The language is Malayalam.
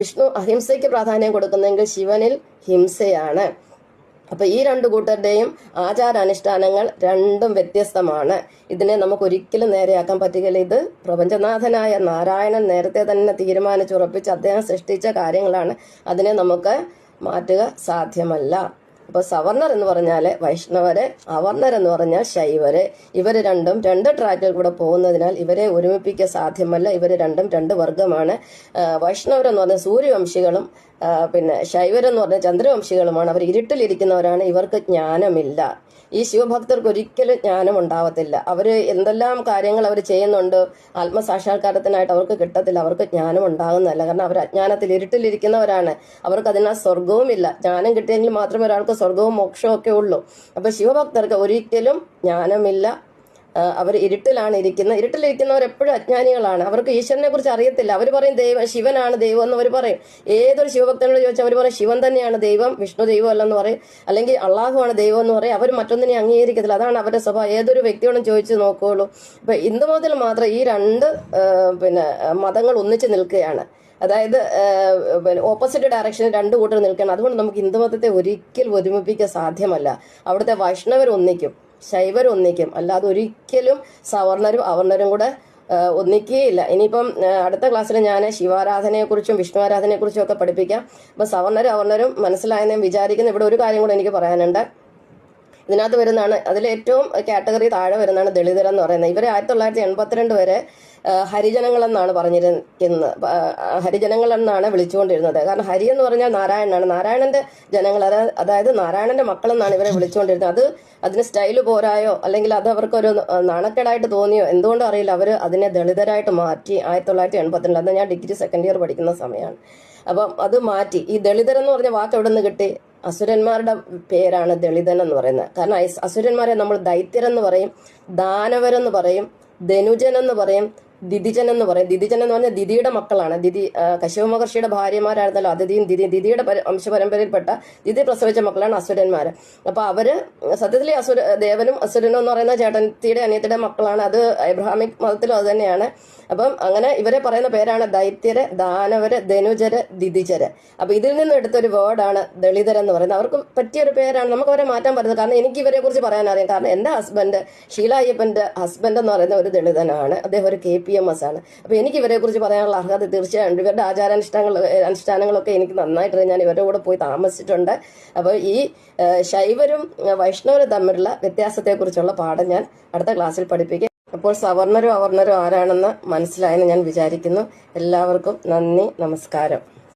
വിഷ്ണു അഹിംസയ്ക്ക് പ്രാധാന്യം കൊടുക്കുന്നെങ്കിൽ ശിവനിൽ ഹിംസയാണ്. അപ്പൊ ഈ രണ്ടു കൂട്ടരുടെയും ആചാരാനുഷ്ഠാനങ്ങൾ രണ്ടും വ്യത്യസ്തമാണ്. ഇതിനെ നമുക്ക് ഒരിക്കലും നേരെയാക്കാൻ പറ്റുകയില്ല. ഇത് പ്രപഞ്ചനാഥനായ നാരായണൻ നേരത്തെ തന്നെ തീരുമാനിച്ചുറപ്പിച്ച് അദ്ദേഹം സൃഷ്ടിച്ച കാര്യങ്ങളാണ്. അതിനെ നമുക്ക് മാറ്റുക സാധ്യമല്ല. അപ്പൊ സവർണർ എന്ന് പറഞ്ഞാല് വൈഷ്ണവര്, അവർണർ എന്ന് പറഞ്ഞാൽ ശൈവര്. ഇവര് രണ്ടും രണ്ട് ട്രാക്കിൽ കൂടെ പോകുന്നതിനാൽ ഇവരെ ഒരുമിപ്പിക്കുക സാധ്യമല്ല. ഇവര് രണ്ടും രണ്ട് വർഗമാണ്. വൈഷ്ണവരെന്ന് പറഞ്ഞാൽ സൂര്യവംശികളും പിന്നെ ശൈവരെന്ന് പറഞ്ഞാൽ ചന്ദ്രവംശികളുമാണ്. അവർ ഇരുട്ടിലിരിക്കുന്നവരാണ്. ഇവർക്ക് ജ്ഞാനമില്ല. ഈ ശിവഭക്തർക്ക് ഒരിക്കലും ജ്ഞാനം ഉണ്ടാവത്തില്ല. അവര് എന്തെല്ലാം കാര്യങ്ങൾ അവർ ചെയ്യുന്നുണ്ട്, ആത്മസാക്ഷാത്കാരത്തിനായിട്ട് അവർക്ക് കിട്ടത്തില്ല. അവർക്ക് ജ്ഞാനം ഉണ്ടാകുന്നതല്ല. കാരണം അവർ അജ്ഞാനത്തിൽ ഇരുട്ടിലിരിക്കുന്നവരാണ്. അവർക്ക് അതിനാൽ സ്വർഗവുമില്ല. ജ്ഞാനം കിട്ടിയെങ്കിൽ മാത്രമേ ഒരാൾക്ക് സ്വർഗവും മോക്ഷവും ഒക്കെ ഉള്ളൂ. അപ്പൊ ശിവഭക്തർക്ക് ഒരിക്കലും ജ്ഞാനമില്ല. അവർ ഇരുട്ടിലാണ് ഇരിക്കുന്നത്. ഇരുട്ടിലിരിക്കുന്നവർ എപ്പോഴും അജ്ഞാനികളാണ്. അവർക്ക് ഈശ്വരനെ കുറിച്ച് അറിയത്തില്ല. അവർ പറയും ദൈവം ശിവനാണ് ദൈവം എന്ന് അവർ പറയും. ഏതൊരു ശിവഭക്തനോട് ചോദിച്ചാൽ അവർ പറയും ശിവൻ തന്നെയാണ് ദൈവം, വിഷ്ണു ദൈവം അല്ലെന്ന് പറയും. അല്ലെങ്കിൽ അള്ളാഹുവാണ് ദൈവം എന്ന് പറയും. അവർ മറ്റൊന്നിനെ അംഗീകരിക്കത്തില്ല. അതാണ് അവരുടെ സ്വഭാവം. ഏതൊരു വ്യക്തിയോടും ചോദിച്ചു നോക്കുകയുള്ളൂ. ഇപ്പൊ ഹിന്ദുമതത്തിൽ മാത്രം ഈ രണ്ട് മതങ്ങൾ ഒന്നിച്ച് നിൽക്കുകയാണ്. അതായത് ഓപ്പോസിറ്റ് ഡയറക്ഷനിൽ രണ്ടു കൂട്ടർ നിൽക്കണം. അതുകൊണ്ട് നമുക്ക് ഹിന്ദുമതത്തെ ഒരിക്കലും ഒരുമിപ്പിക്കാൻ സാധ്യമല്ല. അവിടുത്തെ വൈഷ്ണവർ ഒന്നിക്കും, ശൈവർ ഒന്നിക്കും. അല്ലാതെ ഒരിക്കലും സവർണരും അവർണരും കൂടെ ഒന്നിക്കുകയില്ല. ഇനിയിപ്പം അടുത്ത ക്ലാസ്സിൽ ഞാൻ ശിവാരാധനയെക്കുറിച്ചും വിഷ്ണു ആരാധനയെക്കുറിച്ചും ഒക്കെ പഠിപ്പിക്കാം. അപ്പം സവർണരും അവർണരും മനസ്സിലായെന്ന് ഞാൻ വിചാരിക്കുന്നു. ഇവിടെ ഒരു കാര്യം കൂടെ എനിക്ക് പറയാനുണ്ട്. ഇതിനകത്ത് വരുന്നതാണ്, അതിലേറ്റവും കാറ്റഗറി താഴെ വരുന്നതാണ് ദളിതരെന്ന് പറയുന്നത്. ഇവരെ 1982 വരെ ഹരിജനങ്ങളെന്നാണ് പറഞ്ഞിരിക്കുന്നത്. ഹരിജനങ്ങൾ എന്നാണ് വിളിച്ചുകൊണ്ടിരുന്നത്. കാരണം ഹരി എന്ന് പറഞ്ഞാൽ നാരായണനാണ്. നാരായണന്റെ ജനങ്ങൾ, അതായത് നാരായണന്റെ മക്കളെന്നാണ് ഇവരെ വിളിച്ചുകൊണ്ടിരുന്നത്. അതിന് സ്റ്റൈല് പോരായോ അല്ലെങ്കിൽ അത് അവർക്കൊരു നാണക്കേടായിട്ട് തോന്നിയോ എന്തുകൊണ്ടും അറിയില്ല. അവർ അതിനെ ദളിതരായിട്ട് മാറ്റി 1982. അത് ഞാൻ ഡിഗ്രി സെക്കൻഡ് ഇയർ പഠിക്കുന്ന സമയമാണ്. അപ്പം അത് മാറ്റി. ഈ ദളിതരെന്ന് പറഞ്ഞ വാക്ക് എവിടെ നിന്ന് കിട്ടി? അസുരന്മാരുടെ പേരാണ് ദളിതൻ എന്ന് പറയുന്നത്. കാരണം അസുരന്മാരെ നമ്മൾ ദൈത്യരെന്ന് പറയും, ദാനവരെന്ന് പറയും, ധനുജൻ എന്ന് പറയും, ദിതിജൻ എന്ന് പറയും. ദിതിജൻ എന്ന് പറഞ്ഞാൽ ദിതിയുടെ മക്കളാണ്. കശ്യപ മഹർഷിയുടെ ഭാര്യമാരായിരുന്നല്ലോ അതിഥിയും ദിതിയുടെ വംശപരമ്പരയിൽപ്പെട്ട ദിതി പ്രസവിച്ച മക്കളാണ് അസുരന്മാര്. അപ്പൊ അവര് സത്യത്തിൽ ദേവനും അസുരനും എന്ന് പറയുന്ന ചേട്ടത്തിയുടെ അനിയത്തിയുടെ മക്കളാണ്. അത് എബ്രഹാമിക് മതത്തിലും അത് തന്നെയാണ്. അപ്പം അങ്ങനെ ഇവരെ പറയുന്ന പേരാണ് ദൈത്യര്, ദാനവര്, ധനുജര്, ദിതിജര്. അപ്പൊ ഇതിൽ നിന്ന് എടുത്തൊരു വേർഡാണ് ദളിതരെന്ന് പറയുന്നത്. അവർക്ക് പറ്റിയൊരു പേരാണ്. നമുക്ക് അവരെ മാറ്റാൻ പറ്റുന്നത്. കാരണം എനിക്ക് ഇവരെ കുറിച്ച് പറയാൻ അറിയാം. കാരണം എന്റെ ഹസ്ബൻഡ്, ഷീല അയ്യപ്പന്റെ ഹസ്ബൻഡ് എന്ന് പറയുന്ന ഒരു ദളിതനാണ്. അദ്ദേഹം ഒരു KPMS ആണ്. അപ്പൊ എനിക്ക് ഇവരെ കുറിച്ച് പറയാനുള്ള അർഹത തീർച്ചയായും. ഇവരുടെ അനുഷ്ഠാനങ്ങളൊക്കെ എനിക്ക് നന്നായിട്ട് ഞാൻ ഇവരുടെ കൂടെ പോയി താമസിച്ചിട്ടുണ്ട്. അപ്പൊ ഈ ശൈവരും വൈഷ്ണവരും തമ്മിലുള്ള വ്യത്യാസത്തെക്കുറിച്ചുള്ള പാഠം ഞാൻ അടുത്ത ക്ലാസ്സിൽ പഠിപ്പിക്കും. അപ്പോൾ സവർണരും അവർണരും ആരാണെന്ന് മനസ്സിലായെന്ന് ഞാൻ വിചാരിക്കുന്നു. എല്ലാവർക്കും നന്ദി, നമസ്കാരം.